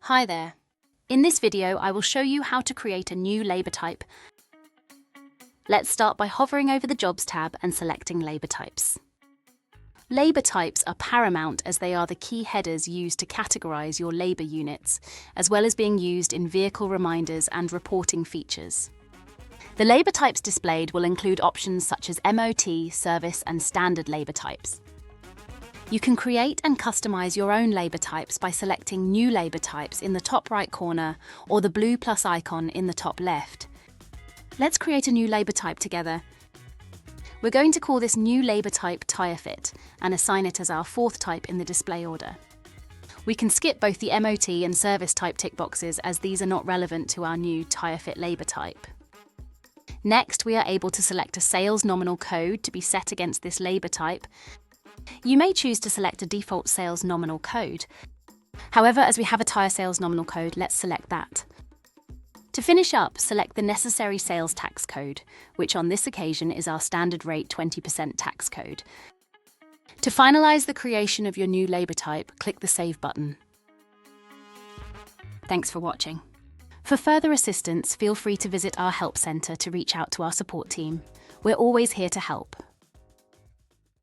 Hi there. In this video, I will show you how to create a new labour type. Let's start by hovering over the Jobs tab and selecting Labour Types. Labour types are paramount as they are the key headers used to categorise your labour units, as well as being used in vehicle reminders and reporting features. The labour types displayed will include options such as MOT, service and standard labour types. You can create and customize your own labour types by selecting New Labour Types in the top right corner or the blue plus icon in the top left. Let's create a new labour type together. We're going to call this new labour type Tyre Fit and assign it as our fourth type in the display order. We can skip both the MOT and service type tick boxes as these are not relevant to our new Tyre Fit labour type. Next, we are able to select a sales nominal code to be set against this labour type. You may choose to select a default sales nominal code. However, as we have a tyre sales nominal code, let's select that. To finish up, select the necessary sales tax code, which on this occasion is our standard rate 20% tax code. To finalise the creation of your new labour type, click the Save button. Thanks for watching. For further assistance, feel free to visit our help centre to reach out to our support team. We're always here to help.